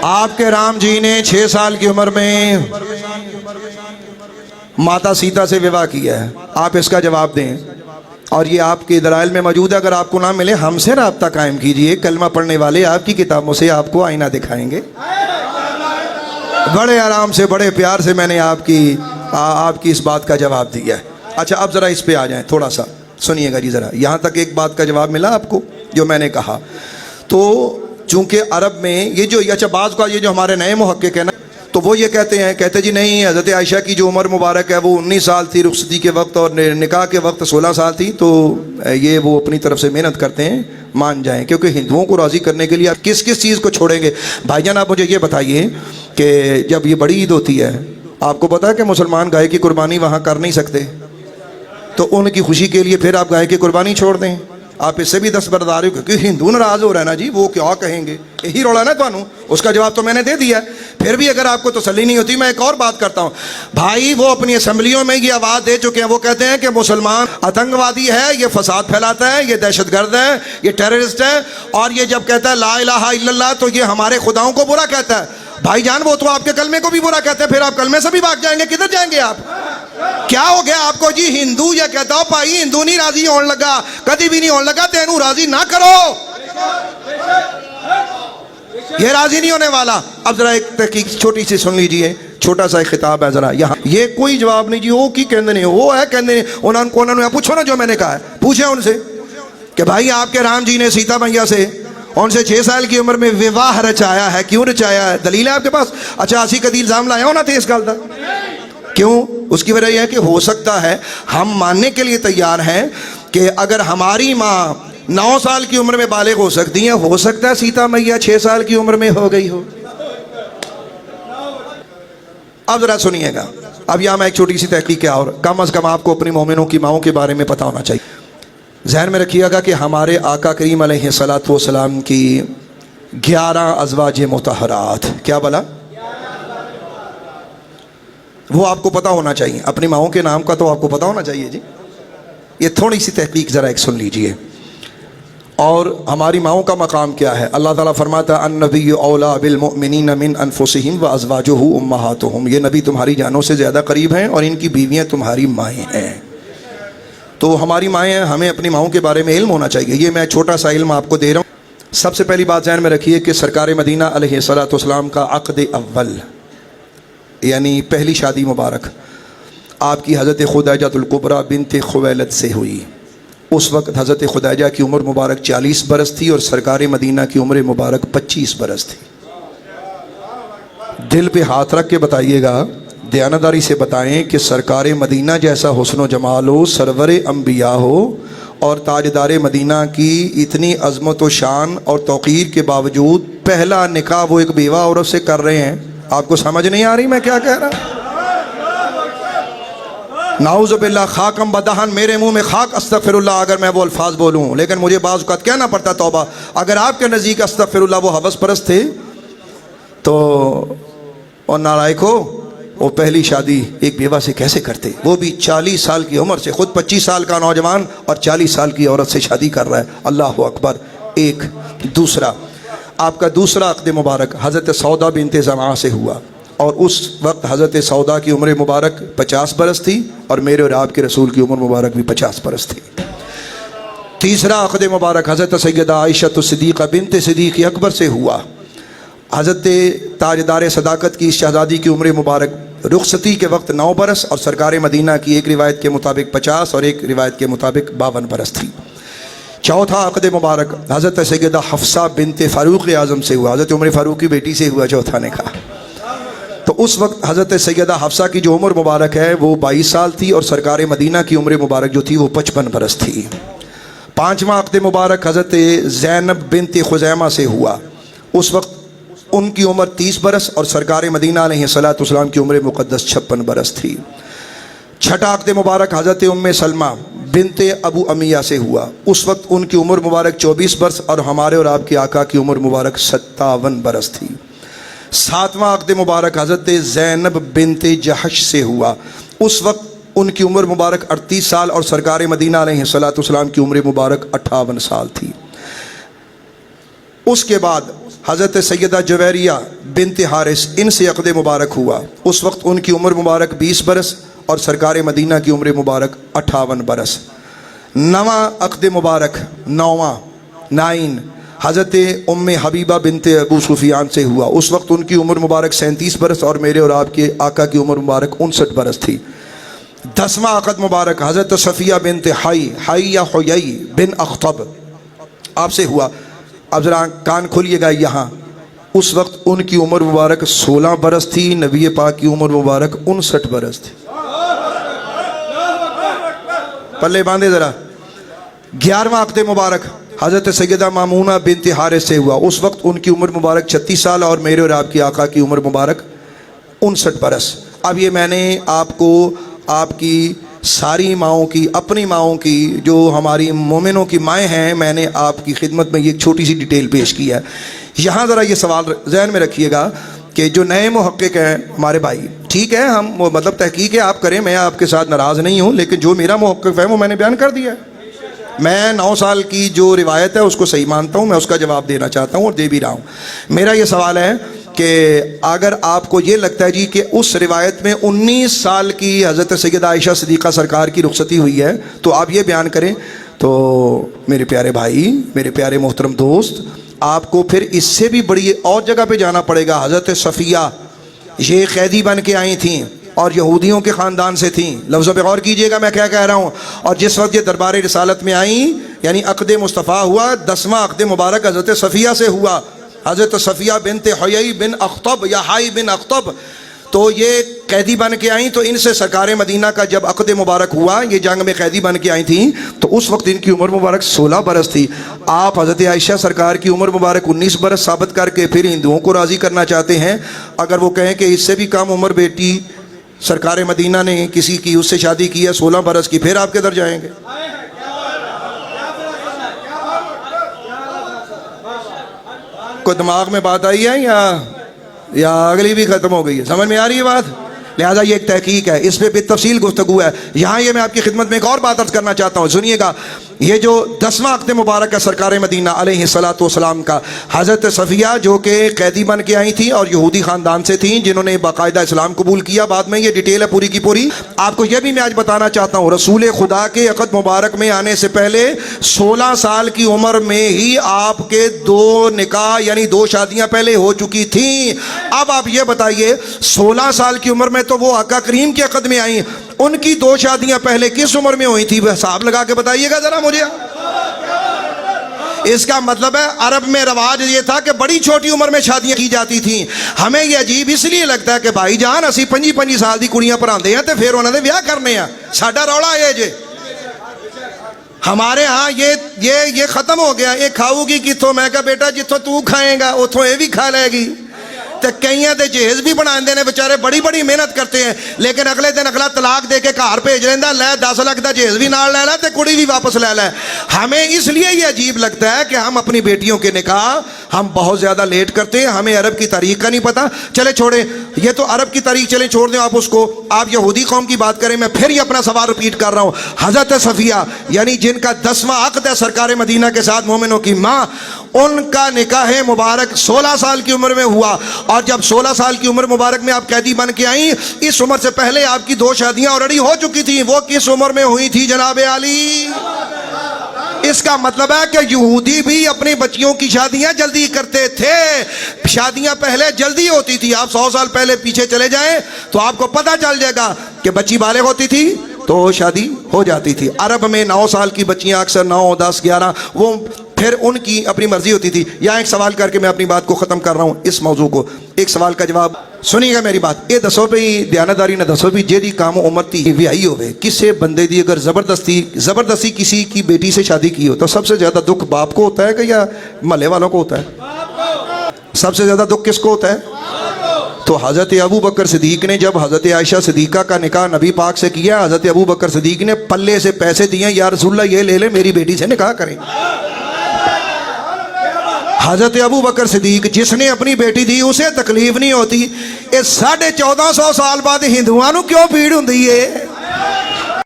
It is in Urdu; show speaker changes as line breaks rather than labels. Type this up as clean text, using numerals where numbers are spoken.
آپ کے رام جی نے 6 سال کی عمر میں ماتا سیتا سے وواہ کیا ہے. آپ اس کا جواب دیں، اور یہ آپ کے دلائل میں موجود ہے. اگر آپ کو نہ ملے ہم سے رابطہ قائم کیجئے. کلمہ پڑھنے والے آپ کی کتابوں سے آپ کو آئینہ دکھائیں گے. بڑے آرام سے بڑے پیار سے میں نے آپ کی اس بات کا جواب دیا ہے. اچھا اب ذرا اس پہ آ جائیں، تھوڑا سا سنیے گا جی. ذرا یہاں تک ایک بات کا جواب ملا آپ کو جو میں نے کہا. تو چونکہ عرب میں یہ جو اچھا بعض کا یہ جو ہمارے نئے محقق ہیں نا، تو وہ یہ کہتے جی نہیں، حضرت عائشہ کی جو عمر مبارک ہے وہ 19 سال تھی رخصتی کے وقت، اور نکاح کے وقت 16 سال تھی. تو یہ وہ اپنی طرف سے محنت کرتے ہیں، مان جائیں، کیونکہ ہندوؤں کو راضی کرنے کے لیے آپ کس چیز کو چھوڑیں گے. بھائی جان آپ مجھے یہ بتائیے کہ جب یہ بڑی عید ہوتی ہے، آپ کو پتا ہے کہ مسلمان گائے کی قربانی وہاں کر نہیں سکتے، تو ان کی خوشی کے لیے پھر آپ گائے کی قربانی چھوڑ دیں. آپ اس سے بھی دستبردار ہو، کیونکہ ہندو ناراض ہو رہا ہے نا جی، وہ کیا کہیں گے، یہی رولا نا تانوں. اس کا جواب تو میں نے دے دیا ہے. پھر بھی اگر آپ کو تسلی نہیں ہوتی، میں ایک اور بات کرتا ہوں. بھائی وہ اپنی اسمبلیوں میں یہ آواز دے چکے ہیں، وہ کہتے ہیں کہ مسلمان آتنکوادی ہے، یہ فساد پھیلاتا ہے، یہ دہشت گرد ہے، یہ ٹیررسٹ ہے، اور یہ جب کہتا ہے لا الہ الا اللہ تو یہ ہمارے خداؤں کو برا کہتا ہے. بھائی جان وہ تو آپ کے کلمے کو بھی برا کہتے ہیں، پھر آپ کلمے سے بھی بھاگ جائیں گے. کدھر جائیں گے آپ؟ کیا ہو گیا آپ کو جی؟ ہندو یہ کہتا ہو بھائی ہندو نہیں راضی ہون لگا، کدی بھی نہیں ہون لگا. تینوں راضی نہ کرو، یہ راضی نہیں ہونے والا. اب ذرا ایک تحقیق چھوٹی سی سن لیجئے، چھوٹا سا ایک خطاب ہے ذرا یہاں. یہ کوئی جواب نہیں جی، وہ کی کہندے نہیں، وہ ہے کہندے نہیں. انہوں نے پوچھو نا جو میں نے کہا ہے، پوچھیں ان سے کہ بھائی آپ کے رام جی نے سیتا میاں سے ان سے 6 سال کی عمر میں وواہ رچایا ہے. کیوں رچایا ہے؟ دلیل ہے آپ کے پاس؟ اچھا اسی کدی الزام لایا ہونا تھے اس گل دا. کیوں؟ اس کی وجہ یہ ہے کہ ہو سکتا ہے ہم ماننے کے لیے تیار ہیں کہ اگر ہماری ماں 9 سال کی عمر میں بالغ ہو سکتی ہیں، ہو سکتا ہے سیتا میاں 6 سال کی عمر میں ہو گئی ہو. اب ذرا سنیے گا. اب یہاں میں ایک چھوٹی سی تحقیق ہے، اور کم از کم آپ کو اپنی مومنوں کی ماؤں کے بارے میں پتہ ہونا چاہیے. ذہن میں رکھیے گا کہ ہمارے آقا کریم علیہ الصلوۃ والسلام کی 11 ازواج مطہرات، کیا بلا؟ وہ آپ کو پتہ ہونا چاہیے. اپنی ماؤں کے نام کا تو آپ کو پتہ ہونا چاہیے جی. یہ تھوڑی سی تحقیق ذرا ایک سن لیجئے. اور ہماری ماؤں کا مقام کیا ہے؟ اللہ تعالیٰ فرماتا ہے النبی اولیٰ بالمؤمنین من انفسہم وازواجہ امہاتہم. یہ نبی تمہاری جانوں سے زیادہ قریب ہیں اور ان کی بیویاں تمہاری مائیں ہیں. تو ہماری مائیں ہیں، ہمیں اپنی ماؤں کے بارے میں علم ہونا چاہیے. یہ میں چھوٹا سا علم آپ کو دے رہا ہوں. سب سے پہلی بات ذہن میں رکھیے کہ سرکار مدینہ علیہ الصلوۃ والسلام کا عقد اول یعنی پہلی شادی مبارک آپ کی حضرت خدیجہ الکبریٰ بنت خویلد سے ہوئی. اس وقت حضرت خدیجہ کی عمر مبارک 40 برس تھی اور سرکار مدینہ کی عمر مبارک 25 برس تھی. دل پہ ہاتھ رکھ کے بتائیے گا، دیانتداری سے بتائیں کہ سرکار مدینہ جیسا حسن و جمال ہو، سرور انبیاء ہو، اور تاجدار مدینہ کی اتنی عظمت و شان اور توقیر کے باوجود پہلا نکاح وہ ایک بیوہ عورت سے کر رہے ہیں. آپ کو سمجھ نہیں آ رہی میں کیا کہہ رہا؟ نعوذ باللہ خاکم بدہن، میرے منہ میں خاک استغفر اللہ اگر میں وہ الفاظ بولوں، لیکن مجھے بعض اوقات کہنا پڑتا توبہ. اگر آپ کے نزدیک استغفر اللہ وہ حوث پرست تھے تو اور نالائق ہو، وہ پہلی شادی ایک بیوہ سے کیسے کرتے؟ وہ بھی 40 سال کی عمر سے. خود 25 سال کا نوجوان اور 40 سال کی عورت سے شادی کر رہا ہے. اللہ اکبر. ایک دوسرا، آپ کا دوسرا عقد مبارک حضرت سودا بنت زمعہ سے ہوا، اور اس وقت حضرت سودا کی عمر مبارک 50 برس تھی اور میرے اور آپ کے رسول کی عمر مبارک بھی 50 برس تھی. تیسرا عقد مبارک حضرت سیدہ عائشہ صدیقہ بنت صدیق اکبر سے ہوا. حضرت تاجدار صداقت کی شہزادی کی عمر مبارک رخصتی کے وقت 9 برس اور سرکار مدینہ کی ایک روایت کے مطابق 50 اور ایک روایت کے مطابق 52 برس تھی. چوتھا عقد مبارک حضرت سیدہ حفصہ بنت فاروق اعظم سے ہوا. حضرت عمر فاروق کی بیٹی سے ہوا چوتھا نکاح. تو اس وقت حضرت سیدہ حفصہ کی جو عمر مبارک ہے وہ 22 سال تھی اور سرکار مدینہ کی عمر مبارک جو تھی وہ 55 برس تھی. پانچواں عقد مبارک حضرت زینب بنت خزیمہ سے ہوا. اس وقت ان کی عمر 30 برس اور سرکار مدینہ علیہ الصلوۃ والسلام کی عمر مقدس 56 برس تھی. چھٹا عقد مبارک حضرت ام سلمہ بنت ابو امیہ سے ہوا. اس وقت ان کی عمر مبارک 24 برس اور ہمارے اور آپ کے آقا کی عمر مبارک 57 برس تھی. ساتواں عقد مبارک حضرت زینب بنت جہش سے ہوا. اس وقت ان کی عمر مبارک 38 سال اور سرکار مدینہ علیہ الصلوۃ والسلام کی عمر مبارک 58 سال تھی. اس کے بعد حضرت سیدہ جویریہ بنت حارث ان سے عقد مبارک ہوا. اس وقت ان کی عمر مبارک 20 برس اور سرکار مدینہ کی عمر مبارک 58 برس. نواں عقد مبارک 9 حضرت ام حبیبہ بنت ابو سفیان سے ہوا. اس وقت ان کی عمر مبارک 37 برس اور میرے اور آپ کے آقا کی عمر مبارک 59 برس تھی. 10واں عقد مبارک حضرت صفیہ بنت حی یا حیی بن اخطب آپ سے ہوا. اب ذرا کان کھولیے گا یہاں. اس وقت ان کی عمر مبارک 16 برس تھی. نبی پاک کی عمر مبارک 59 برس تھی. پلے باندھے ذرا. 11واں عقد مبارک حضرت سیدہ مامونہ بنت حارث سے ہوا. اس وقت ان کی عمر مبارک 36 سال اور میرے اور آپ کی آقا کی عمر مبارک 59 برس. اب یہ میں نے آپ کو آپ کی ساری ماؤں کی, اپنی ماؤں کی, جو ہماری مومنوں کی مائیں ہیں, میں نے آپ کی خدمت میں یہ چھوٹی سی ڈیٹیل پیش کی ہے. یہاں ذرا یہ سوال ذہن میں رکھیے گا کہ جو نئے محقق ہیں ہمارے بھائی, ٹھیک ہے ہم مطلب تحقیق ہے آپ کریں, میں آپ کے ساتھ ناراض نہیں ہوں, لیکن جو میرا محقق ہے وہ میں نے بیان کر دیا ہے. میں 9 سال کی جو روایت ہے اس کو صحیح مانتا ہوں, میں اس کا جواب دینا چاہتا ہوں اور دے بھی رہا ہوں. میرا یہ سوال ہے کہ اگر آپ کو یہ لگتا ہے جی کہ اس روایت میں 19 سال کی حضرت سیدہ عائشہ صدیقہ سرکار کی رخصتی ہوئی ہے تو آپ یہ بیان کریں. تو میرے پیارے بھائی, میرے پیارے محترم دوست, آپ کو پھر اس سے بھی بڑی اور جگہ پہ جانا پڑے گا. حضرت صفیہ یہ قیدی بن کے آئی تھیں اور یہودیوں کے خاندان سے تھیں. لفظوں پہ غور کیجئے گا میں کیا کہہ رہا ہوں. اور جس وقت یہ دربار رسالت میں آئیں یعنی عقد مصطفیٰ ہوا, 10واں عقد مبارک حضرت صفیہ سے ہوا. حضرت صفیہ بنت حیی بن اخطب یا حی بن اخطب, تو یہ قیدی بن کے آئیں. تو ان سے سرکار مدینہ کا جب عقد مبارک ہوا, یہ جنگ میں قیدی بن کے آئی تھیں, تو اس وقت ان کی عمر مبارک 16 برس تھی. آپ حضرت عائشہ سرکار کی عمر مبارک 19 برس ثابت کر کے پھر ہندوؤں کو راضی کرنا چاہتے ہیں. اگر وہ کہیں کہ اس سے بھی کم عمر بیٹی سرکار مدینہ نے کسی کی اس سے شادی کی ہے 16 برس کی, پھر آپ کدھر جائیں گے؟ کوئی دماغ میں بات آئی ہے یا اگلی بھی ختم ہو گئی ہے؟ سمجھ میں آ رہی ہے بات؟ لہٰذا یہ ایک تحقیق ہے, اس پہ بالتفصیل گفتگو ہے. یہاں یہ میں آپ کی خدمت میں ایک اور بات عرض کرنا چاہتا ہوں, سنیے گا. یہ جو 10واں عقد مبارک ہے سرکار مدینہ علیہ الصلوۃ والسلام کا, حضرت صفیہ جو کہ قیدی بن کے آئی تھیں اور یہودی خاندان سے تھیں, جنہوں نے باقاعدہ اسلام قبول کیا. بعد میں یہ ڈیٹیل ہے پوری کی پوری. آپ کو یہ بھی میں آج بتانا چاہتا ہوں, رسول خدا کے عقد مبارک میں آنے سے پہلے 16 سال کی عمر میں ہی آپ کے 2 نکاح یعنی 2 شادیاں پہلے ہو چکی تھیں. اب آپ یہ بتائیے 16 سال کی عمر میں تو وہ آقا کریم کے عقد میں آئیں, ان کی 2 شادیاں پہلے کس عمر میں ہوئی تھی؟ حساب لگا کے بتائیے گا ذرا مجھے. اس کا مطلب ہے عرب میں رواج یہ تھا کہ بڑی چھوٹی عمر میں شادیاں کی جاتی تھیں. ہمیں یہ عجیب اس لیے لگتا ہے کہ بھائی جان اسی 25 سال دی کڑیاں پڑھاندے ہیں تے پھر انہوں نے بیاہ کرنے ہیں. ساڈا رولا ہے جے ہمارے ہاں یہ ختم ہو گیا. یہ کھاؤ گی کتوں؟ میں کہا بیٹا جتوں تو کھائیں گا اتوں یہ بھی کھا لے گی. کئیاں دے جہیز بھی بنا دے بچارے, بڑی بڑی محنت کرتے ہیں, لیکن اگلے دن اگلا طلاق دے کے گھر بھیج لینا, لے 10 لاکھ دا جہیز بھی نال لے لے تے کڑی بھی واپس لے لے. ہمیں اس لیے یہ عجیب لگتا ہے کہ ہم اپنی بیٹیوں کے نکاح ہم بہت زیادہ لیٹ کرتے ہیں. ہمیں عرب کی تاریخ کا نہیں پتا. چلے چھوڑیں, یہ تو عرب کی تاریخ چلیں چھوڑ دیں آپ اس کو. آپ یہودی قوم کی بات کریں. میں پھر یہ اپنا سوال رپیٹ کر رہا ہوں. حضرت صفیہ یعنی جن کا 10واں عقد ہے سرکار مدینہ کے ساتھ, مومنوں کی ماں, ان کا نکاح مبارک 16 سال کی عمر میں ہوا. اور جب 16 سال کی عمر مبارک میں آپ قیدی بن کے آئیں, اس عمر سے پہلے آپ کی 2 شادیاں آلریڈی ہو چکی تھیں. وہ کس عمر میں ہوئی تھی جناب علی؟ اس کا مطلب ہے کہ یہودی بھی اپنی بچیوں کی شادیاں جلدی کرتے تھے. شادیاں پہلے جلدی ہوتی تھی. آپ 100 سال پہلے پیچھے چلے جائیں تو آپ کو پتہ چل جائے گا کہ بچی بالغ ہوتی تھی تو شادی ہو جاتی تھی. عرب میں 9 سال کی بچیاں اکثر 9, 10, 11 وہ پھر ان کی اپنی مرضی ہوتی تھی. یہاں ایک سوال کر کے میں اپنی بات کو ختم کر رہا ہوں اس موضوع کو. ایک سوال کا جواب سنیے گا میری بات. یہ دسو بھی دیانتداری نہ دسو بھی جیدی کام عمر تھی ویاہی ہوئے کسے بندے دی اگر زبردستی کسی کی بیٹی سے شادی کی ہو تو سب سے زیادہ دکھ باپ کو ہوتا ہے کہ یا محلے والوں کو ہوتا ہے؟ سب سے زیادہ دکھ کس کو ہوتا ہے؟ تو حضرت ابو بکر صدیق نے جب حضرت عائشہ صدیقہ کا نکاح نبی پاک سے کیا, حضرت ابو بکر صدیق نے پلے سے پیسے دیے, یا رسول اللہ یہ لے لے میری بیٹی سے نکاح کریں. حضرت ابو بکر صدیق جس نے اپنی بیٹی دی اسے تکلیف نہیں ہوتی. یہ 1450 سال بعد ہندوؤں کیوں پیڑ ہوندی ہے؟